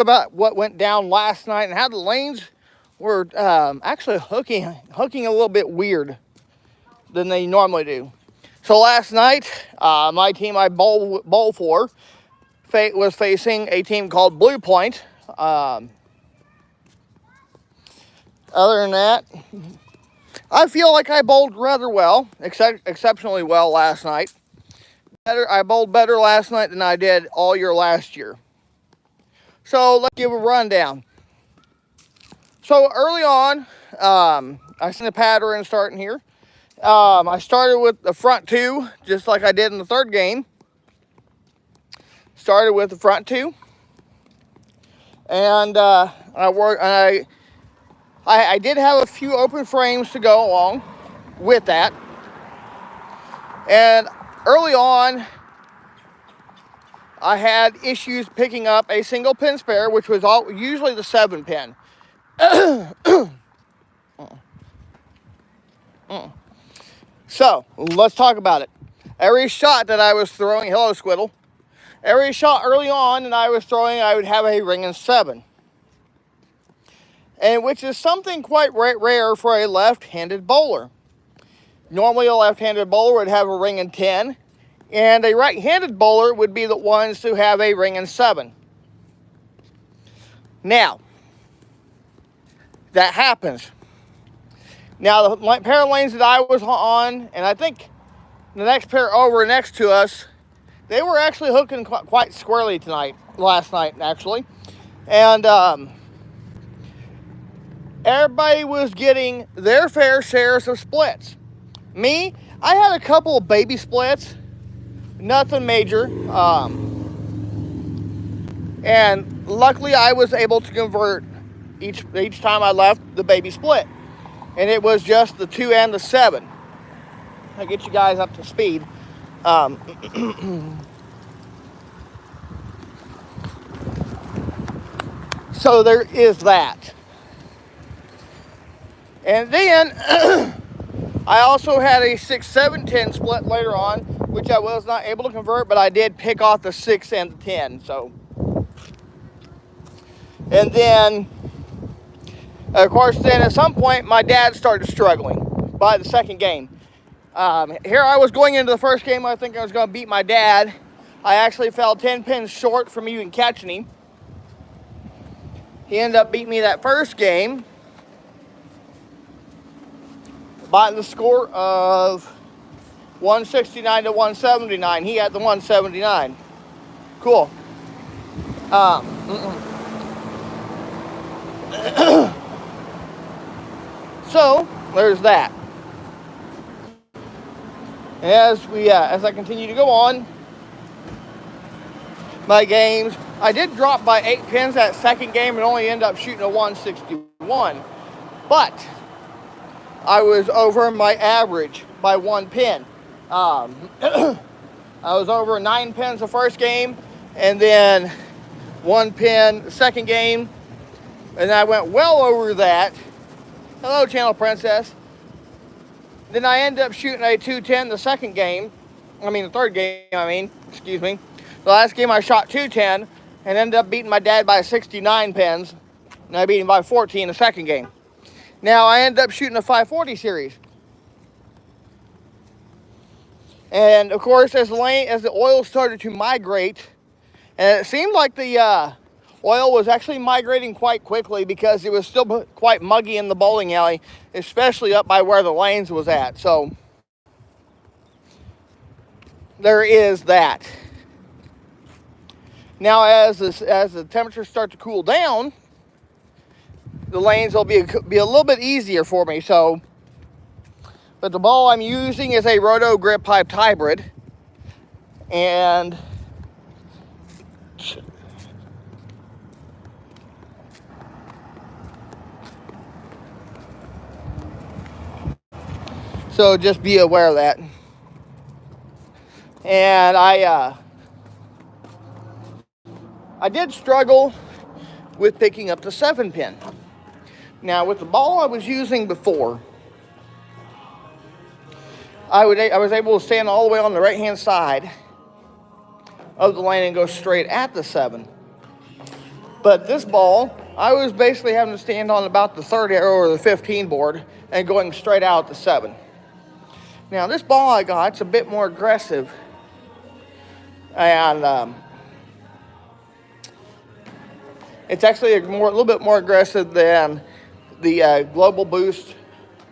about what went down last night and how the lanes were actually hooking a little bit weird than they normally do. So last night, my team I bowl for was facing a team called Blue Point. Other than that, I feel like I bowled rather well, exceptionally well last night. I bowled better last night than I did all year last year. So let's give a rundown. So early on, I seen the pattern starting here. I started with the front two, just like I did in the third game. Started with the front two, and I did have a few open frames to go along with that. And early on, I had issues picking up a single pin spare, which was usually the 7 pin. So let's talk about it. Every shot that I was throwing, hello Squiddle. Every shot early on that I was throwing, I would have a ring in 7. And which is something quite rare for a left-handed bowler. Normally a left-handed bowler would have a ring in 10, and a right-handed bowler would be the ones to have a ring in 7. Now, that happens. Now, the pair of lanes that I was on, and I think the next pair over next to us, they were actually hooking quite squarely last night, actually. And everybody was getting their fair shares of splits. Me, I had a couple of baby splits, nothing major. And luckily I was able to convert each time I left the baby split. And it was just the 2 and the 7. I'll get you guys up to speed. So there is that. And then I also had a 6, 7, 10 split later on, which I was not able to convert, but I did pick off the 6 and the 10. So, and then, of course, then at some point, my dad started struggling by the second game. Here I was going into the first game, I think I was going to beat my dad. I actually fell 10 pins short from even catching him. He ended up beating me that first game by the score of 169 to 179. He had the 179. Cool. So there's that. As I continue to go on my games, I did drop by 8 pins that second game and only end up shooting a 161. But I was over my average by 1 pin. I was over 9 pins the first game, and then 1 pin the second game, and I went well over that. Hello, Channel Princess. Then I ended up shooting a 210 the third game, excuse me. The last game I shot 210 and ended up beating my dad by 69 pins, and I beat him by 14 the second game. Now I ended up shooting a 540 series. And of course, as the oil started to migrate, and it seemed like the oil was actually migrating quite quickly because it was still quite muggy in the bowling alley, especially up by where the lanes was at. So there is that. Now, as the temperatures start to cool down, the lanes will be a little bit easier for me. So, but the ball I'm using is a Roto Grip Pipe Hybrid, and so just be aware of that. And I did struggle with picking up the 7 pin. Now, with the ball I was using before, I was able to stand all the way on the right-hand side of the lane and go straight at the 7. But this ball, I was basically having to stand on about the 3rd arrow or the 15 board and going straight out the 7. Now this ball I got, it's a bit more aggressive, and it's actually a little bit more aggressive than the Global Boost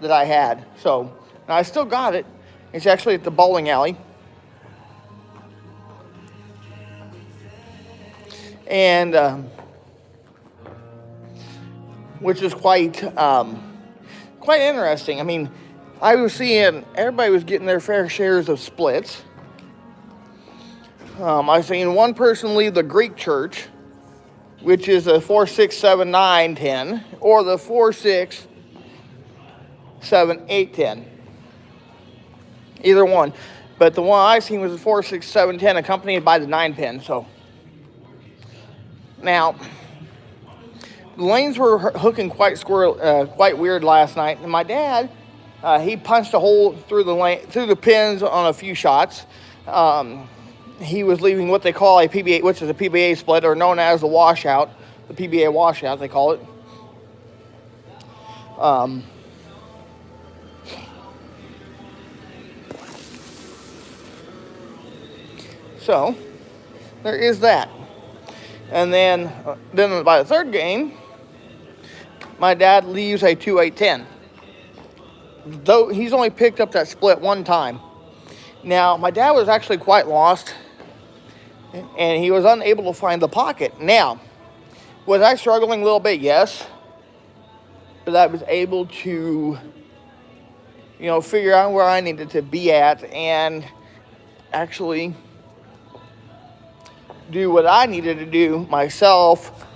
that I had. So I still got it. It's actually at the bowling alley, and which is quite interesting. I mean, I was seeing everybody was getting their fair shares of splits. I was seeing one person leave the Greek church, which is a 4, 6, 7, 9, 10, or the 4, 6, 7, 8, 10. Either one. But the one I seen was the 4, 6, 7, 10, accompanied by the 9 pin. So now the lanes were hooking quite weird last night, and my dad, he punched a hole through the pins on a few shots. He was leaving what they call a PBA, which is a PBA split, or known as the washout, the PBA washout, they call it. So there is that. And then by the 3rd game, my dad leaves a 2, 8, 10. Though he's only picked up that split one time. Now, my dad was actually quite lost, and he was unable to find the pocket. Now, was I struggling a little bit? Yes. But I was able to, figure out where I needed to be at and actually do what I needed to do myself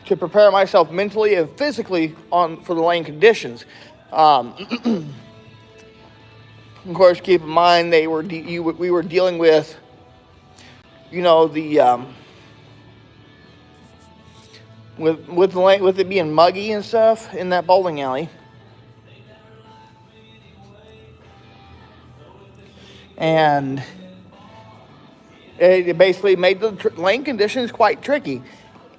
to prepare myself mentally and physically for the lane conditions. Of course, keep in mind we were dealing with, with the lane, with it being muggy and stuff in that bowling alley, and it basically made the lane conditions quite tricky.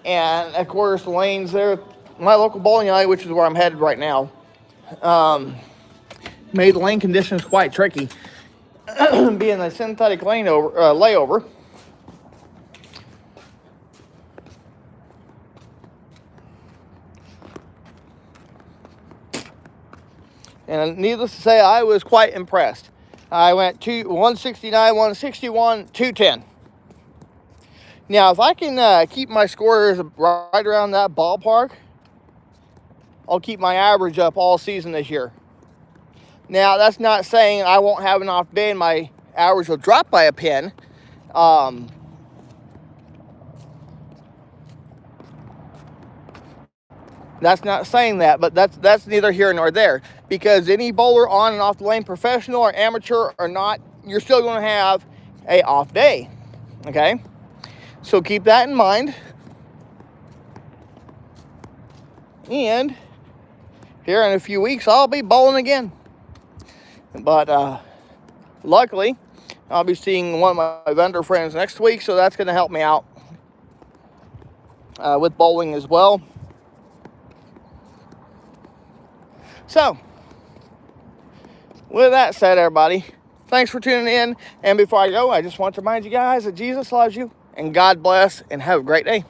And of course, the lanes there, my local bowling alley, which is where I'm headed right now, made the lane conditions quite tricky, being a synthetic layover. And needless to say, I was quite impressed. I went 169, 161, 210. Now, if I can keep my scores right around that ballpark, I'll keep my average up all season this year. Now, that's not saying I won't have an off day and my average will drop by a pin. That's not saying that, but that's neither here nor there. Because any bowler on and off the lane, professional or amateur or not, you're still going to have a off day. Okay? So keep that in mind. And here in a few weeks, I'll be bowling again. But luckily, I'll be seeing one of my vendor friends next week, so that's going to help me out with bowling as well. So, with that said, everybody, thanks for tuning in. And before I go, I just want to remind you guys that Jesus loves you, and God bless, and have a great day.